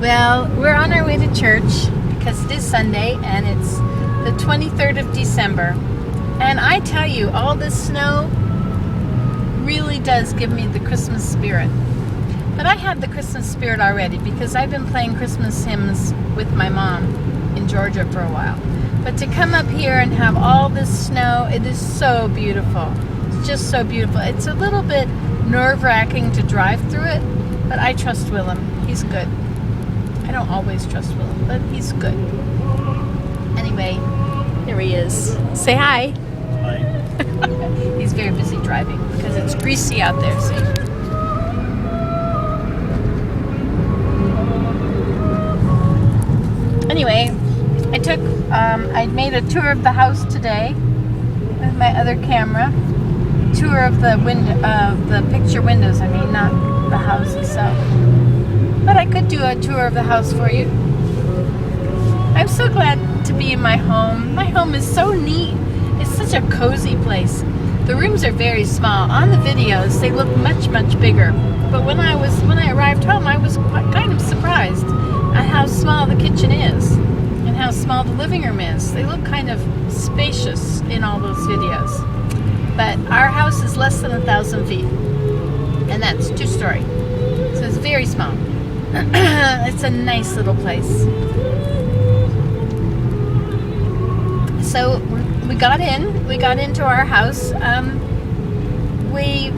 Well, we're on our way to church because it is Sunday and it's the 23rd of December. And I tell you, all this snow really does give me the Christmas spirit. But I had the Christmas spirit already because I've been playing Christmas hymns with my mom in Georgia for a while. But to come up here and have all this snow, it is so beautiful. It's just so beautiful. It's a little bit nerve-wracking to drive through it, but I trust Willem. He's good. I don't always trust Willem, but he's good. Anyway, here he is. Say hi. Hi. He's very busy driving because it's greasy out there, see? Anyway, I made a tour of the house today with my other camera. Tour of the picture windows, I mean, not the house itself. But I could do a tour of the house for you. I'm so glad to be in my home. My home is so neat. It's such a cozy place. The rooms are very small. On the videos, they look much, much bigger. But when I arrived home, I was kind of surprised at how small the kitchen is and how small the living room is. They look kind of spacious in all those videos. But our house is less than 1,000 feet, and that's 2-story. So it's very small. It's a nice little place. So we got into our house. We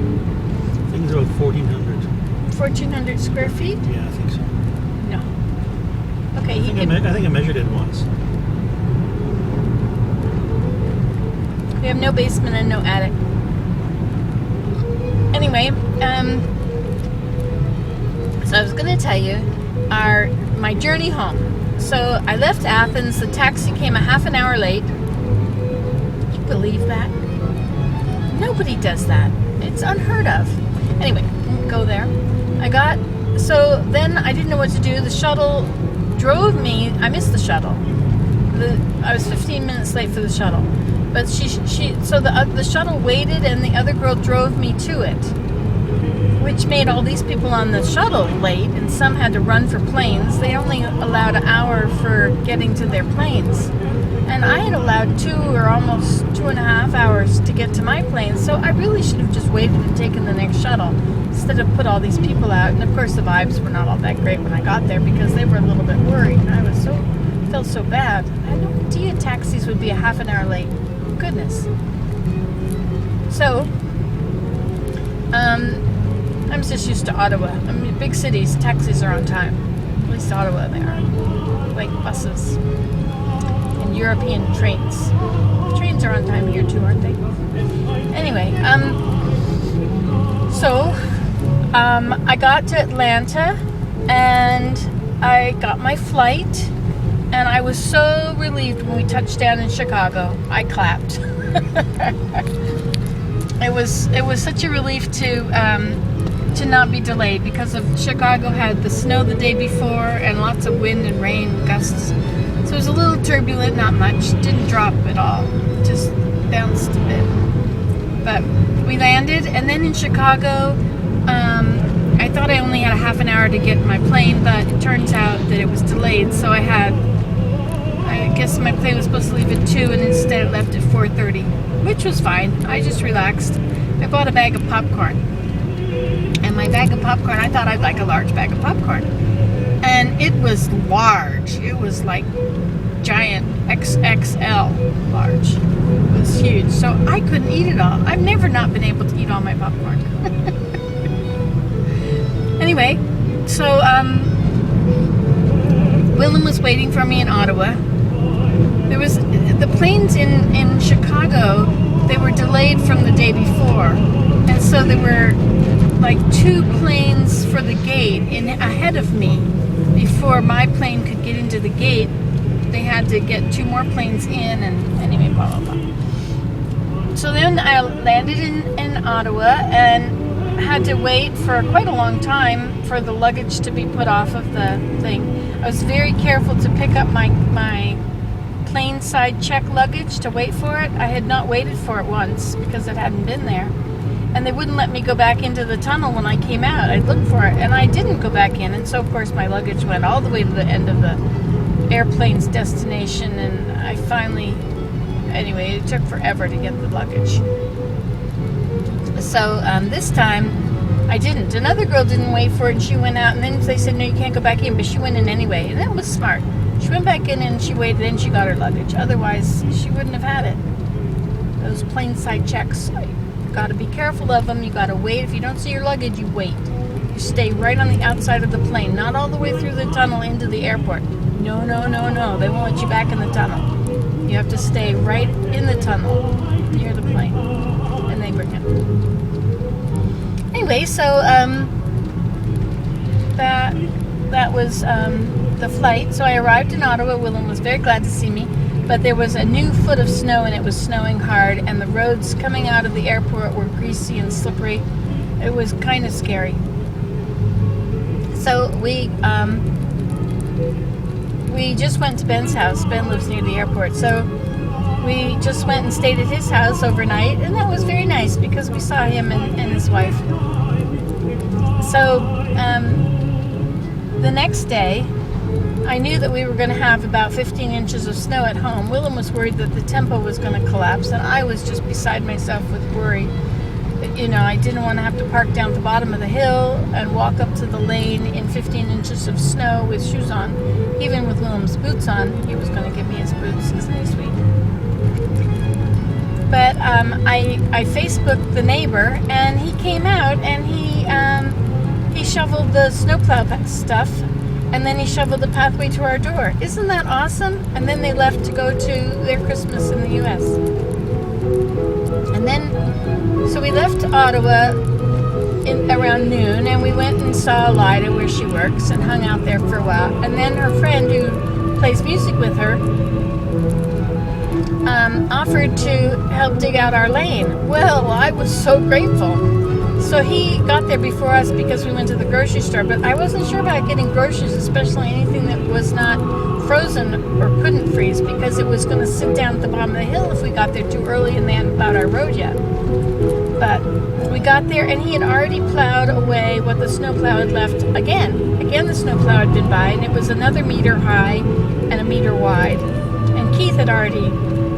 Things about 1,400 square feet? Yeah, I think so. No. Okay, I think I measured it once. We have no basement and no attic. Anyway, so I was going to tell you my journey home. So I left Athens. The taxi came a half an hour late. Can you believe that? Nobody does that. It's unheard of. Anyway, go there. So then I didn't know what to do. The shuttle drove me. I missed the shuttle. I was 15 minutes late for the shuttle. But the shuttle waited and the other girl drove me to it, which made all these people on the shuttle late, and some had to run for planes. They only allowed an hour for getting to their planes. And I had allowed 2 or almost 2.5 hours to get to my plane, so I really should have just waited and taken the next shuttle instead of put all these people out. And of course the vibes were not all that great when I got there because they were a little bit worried, and I felt so bad. I had no idea taxis would be a half an hour late. Goodness. So, I'm just used to Ottawa. I mean, big cities, taxis are on time. At least Ottawa, they are. Like buses and European trains. Trains are on time here too, aren't they? Anyway, I got to Atlanta and I got my flight. And I was so relieved when we touched down in Chicago. I clapped. It was such a relief to not be delayed because Chicago had the snow the day before and lots of wind and rain gusts. So it was a little turbulent, not much. Didn't drop at all. Just bounced a bit. But we landed, and then in Chicago, I thought I only had a half an hour to get my plane, but it turns out that it was delayed. So I guess my plane was supposed to leave at 2 and instead it left at 4:30, which was fine. I just relaxed. I bought a bag of popcorn. And my bag of popcorn, I thought I'd like a large bag of popcorn. And it was large. It was like giant XXL large. It was huge. So I couldn't eat it all. I've never not been able to eat all my popcorn. Anyway, so Willem was waiting for me in Ottawa. There was the planes in Chicago. They were delayed from the day before, and so there were like 2 planes for the gate ahead of me. Before my plane could get into the gate, they had to get 2 more planes in, and anyway, blah blah blah. So then I landed in Ottawa and had to wait for quite a long time for the luggage to be put off of the thing. I was very careful to pick up my plane side check luggage to wait for it. I had not waited for it once because it hadn't been there. and they wouldn't let me go back into the tunnel when I came out. I looked for it, and I didn't go back in, and so of course my luggage went all the way to the end of the airplane's destination, and I finally, anyway, it took forever to get the luggage. So this time I didn't. Another girl didn't wait for it, and she went out, and then they said, no, you can't go back in, but she went in anyway, and that was smart. She went back in and she waited, and she got her luggage. Otherwise, she wouldn't have had it. Those plane side checks, you got to be careful of them. You got to wait. If you don't see your luggage, you wait. You stay right on the outside of the plane, not all the way through the tunnel into the airport. No. They won't let you back in the tunnel. You have to stay right in the tunnel near the plane, and they bring it. Anyway, so that was the flight. So I arrived in Ottawa. Willem was very glad to see me, but there was a new foot of snow, and it was snowing hard, and the roads coming out of the airport were greasy and slippery. It was kind of scary. So we just went to Ben's house. Ben lives near the airport, so we just went and stayed at his house overnight, and that was very nice because we saw him and his wife. So the next day, I knew that we were going to have about 15 inches of snow at home. Willem was worried that the tempo was going to collapse, and I was just beside myself with worry. You know, I didn't want to have to park down at the bottom of the hill and walk up to the lane in 15 inches of snow with shoes on. Even with Willem's boots on, he was going to give me his boots. Isn't he sweet? But I Facebooked the neighbor, and he came out, and he shoveled the snowplow stuff, and then he shoveled the pathway to our door. Isn't that awesome? And then they left to go to their Christmas in the U.S. And then, so we left Ottawa around noon, and we went and saw Lida where she works and hung out there for a while. And then her friend who plays music with her offered to help dig out our lane. Well, I was so grateful. So he got there before us because we went to the grocery store, but I wasn't sure about getting groceries, especially anything that was not frozen or couldn't freeze, because it was going to sit down at the bottom of the hill if we got there too early and they hadn't plowed our road yet. But we got there, and he had already plowed away what the snowplow had left again. Again, the snowplow had been by, and it was another meter high and a meter wide. And Keith had already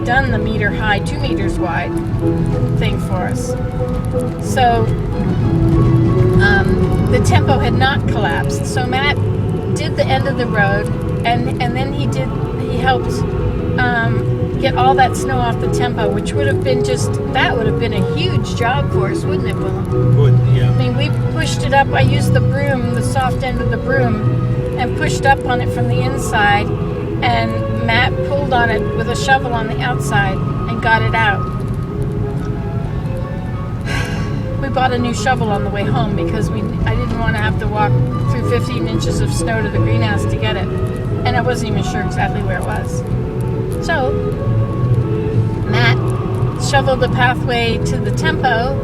done the meter high, 2 meters wide thing for us. So the tempo had not collapsed. So Matt did the end of the road, and then he helped get all that snow off the tempo, which would have been that would have been a huge job for us, wouldn't it, Willem? Would, yeah. I mean, we pushed it up. I used the broom, the soft end of the broom, and pushed up on it from the inside, and Matt pulled on it with a shovel on the outside and got it out. We bought a new shovel on the way home because I didn't want to have to walk through 15 inches of snow to the greenhouse to get it. And I wasn't even sure exactly where it was. So, Matt shoveled the pathway to the tempo,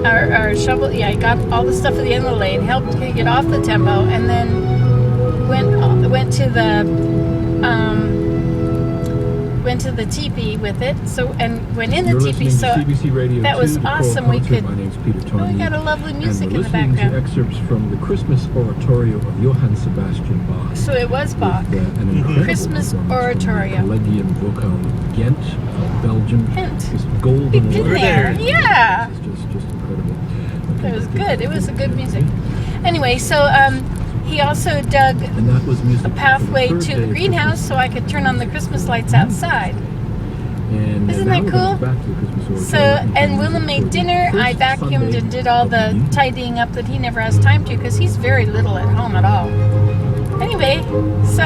or shoveled, he got all the stuff at the end of the lane, helped get off the tempo, and then went to the teepee with it. So, and went in the teepee. So that was awesome. We could. My name's Peter Tony. We got a lovely music and we're in the background. To excerpts from the Christmas Oratorio of Johann Sebastian Bach. So it was Bach. With, an incredible Christmas Oratorio. Collegium Vocal Ghent of Belgium. Ghent. This golden You've been there. Yeah. This is just incredible. Okay, it was good. It was a good music. Anyway, so he also dug and that was music a pathway for the to third the day greenhouse of so I could turn on the Christmas lights outside. And Isn't now that we're cool? back to the Christmas Oratorio. So, and Willem made dinner. I vacuumed and did all the tidying up that he never has time to because he's very little at home at all. Anyway, so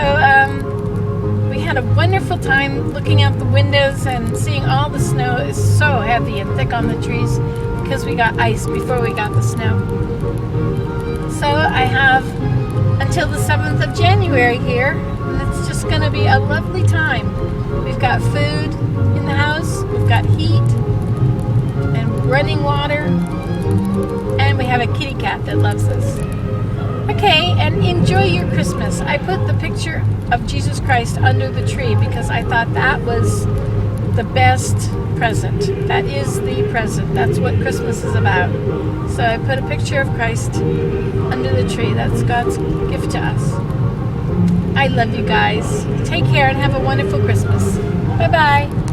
we had a wonderful time looking out the windows and seeing all the snow is so heavy and thick on the trees because we got ice before we got the snow. So I have until the 7th of January here, and it's just going to be a lovely time. We've got food in the house, we've got heat and running water, and we have a kitty cat that loves us. Okay, and enjoy your Christmas. I put the picture of Jesus Christ under the tree because I thought that was the best present. That is the present. That's what Christmas is about. So I put a picture of Christ under the tree. That's God's gift to us. I love you guys. Take care and have a wonderful Christmas. Bye-bye.